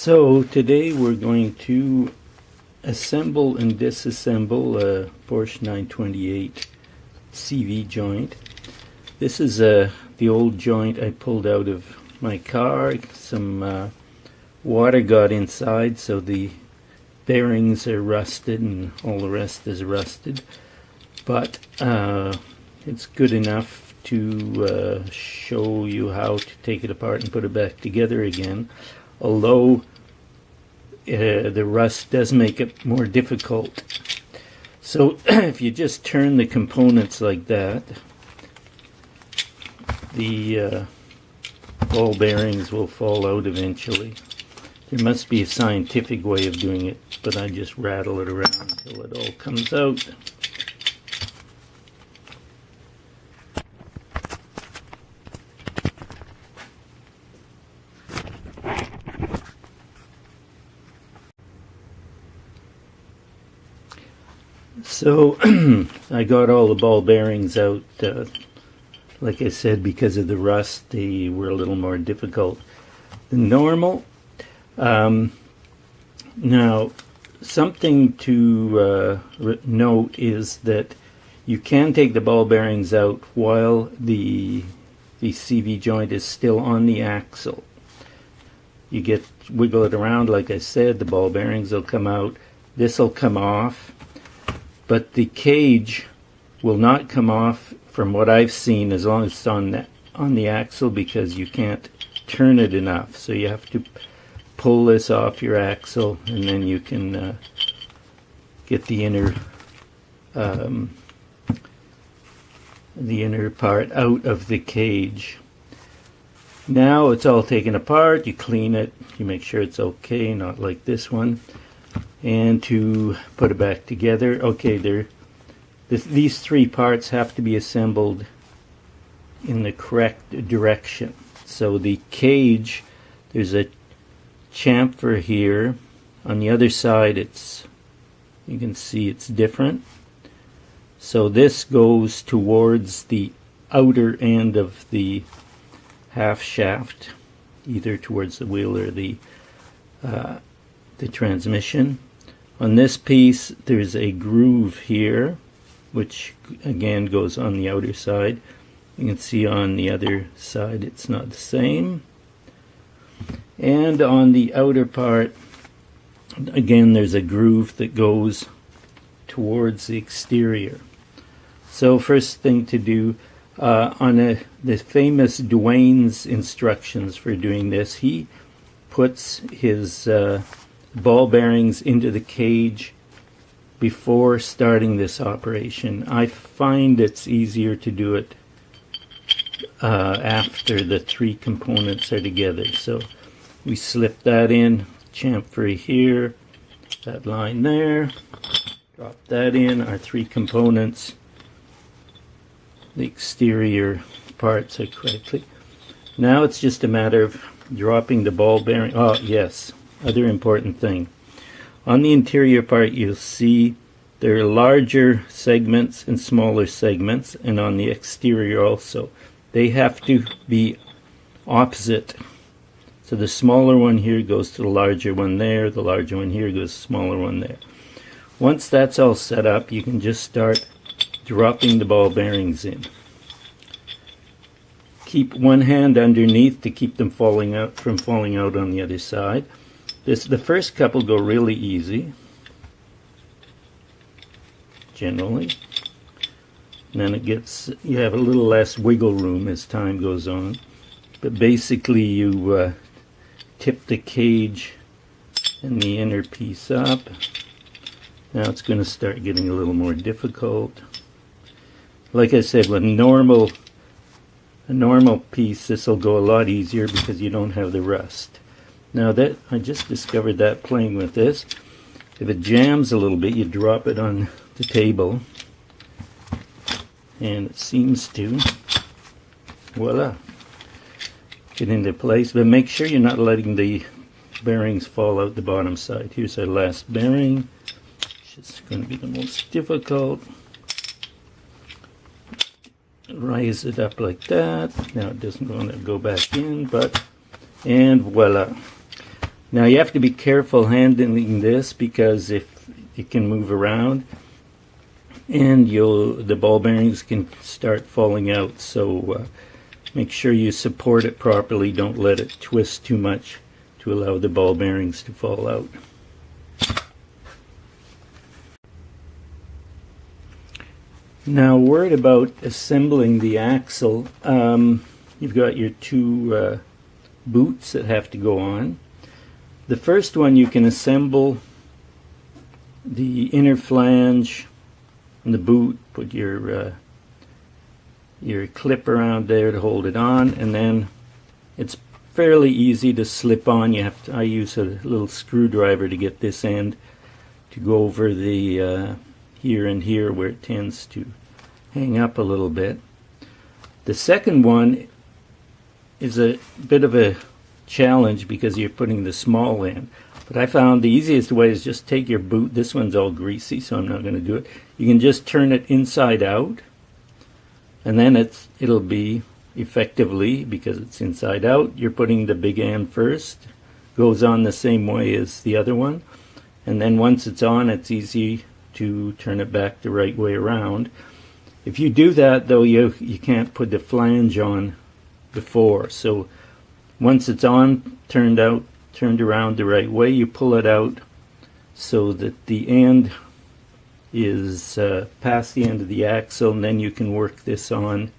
So today we're going to assemble and disassemble a Porsche 928 CV joint. This is the old joint I pulled out of my car. Some water got inside, so the bearings are rusted and all the rest is rusted. But it's good enough to show you how to take it apart and put it back together again. Although the rust does make it more difficult. So if you just turn the components like that, the ball bearings will fall out eventually. There must be a scientific way of doing it, but I just rattle it around until it all comes out. So I got all the ball bearings out, like I said, because of the rust. They were a little more difficult than normal. Now, something to note is that you can take the ball bearings out while the CV joint is still on the axle. You wiggle it around, like I said, the ball bearings will come out. This will come off. But the cage will not come off, from what I've seen, as long as it's on the axle, because you can't turn it enough. So you have to pull this off your axle, and then you can get the inner part out of the cage. Now it's all taken apart. You clean it. You make sure it's okay, not like this one. And to put it back together, okay, these three parts have to be assembled in the correct direction. So the cage, there's a chamfer here. On the other side, you can see it's different. So this goes towards the outer end of the half shaft, either towards the wheel or the transmission. On this piece, there's a groove here, which again goes on the outer side. You can see on the other side it's not the same. And on the outer part, again, there's a groove that goes towards the exterior. So first thing to do, on the famous Dwayne's instructions for doing this, he puts his ball bearings into the cage before starting this operation. I find it's easier to do it after the three components are together. So we slip that in, chamfer here, that line there, drop that in, our three components, the exterior parts are correctly. Now it's just a matter of dropping the ball bearing. Oh yes, other important thing. On the interior part, you'll see there are larger segments and smaller segments, and on the exterior also. They have to be opposite. So the smaller one here goes to the larger one there, the larger one here goes to the smaller one there. Once that's all set up, you can just start dropping the ball bearings in. Keep one hand underneath to keep them falling out on the other side. The first couple go really easy, generally. And then you have a little less wiggle room as time goes on. But basically you tip the cage and the inner piece up. Now it's going to start getting a little more difficult. Like I said, with a normal piece, this will go a lot easier because you don't have the rust. Now that I just discovered that playing with this, if it jams a little bit, you drop it on the table, and it seems to, voila, get into place. But make sure you're not letting the bearings fall out the bottom side. Here's our last bearing, which is going to be the most difficult. Raise it up like that. Now it doesn't want to go back in, and voila. Now you have to be careful handling this because if it can move around and the ball bearings can start falling out. So make sure you support it properly. Don't let it twist too much to allow the ball bearings to fall out. Now, word about assembling the axle. You've got your two boots that have to go on. The first one you can assemble the inner flange and the boot, put your clip around there to hold it on, and then it's fairly easy to slip on. I use a little screwdriver to get this end to go over the here and here where it tends to hang up a little bit. The second one is a bit of a challenge because you're putting the small end. But I found the easiest way is just take your boot. This one's all greasy, so I'm not going to do it. You can just turn it inside out, and then it'll be effectively, because it's inside out, you're putting the big end first. Goes on the same way as the other one. And then once it's on, it's easy to turn it back the right way around. If you do that, though, you can't put the flange on before. So once it's on, turned around the right way, you pull it out so that the end is past the end of the axle, and then you can work this on,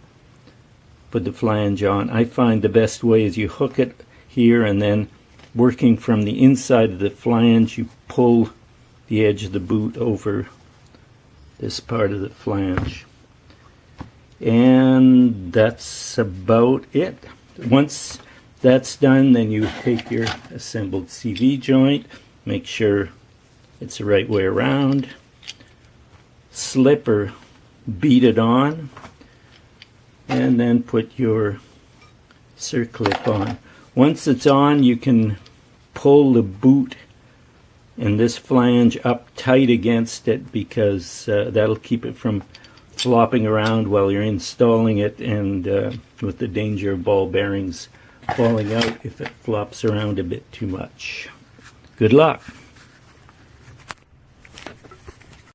put the flange on. I find the best way is you hook it here, and then working from the inside of the flange, you pull the edge of the boot over this part of the flange. And that's about it. Once that's done, then you take your assembled CV joint, make sure it's the right way around, slip or beat it on, and then put your circlip on. Once it's on, you can pull the boot and this flange up tight against it, because that'll keep it from flopping around while you're installing it, and with the danger of ball bearings falling out if it flops around a bit too much. Good luck.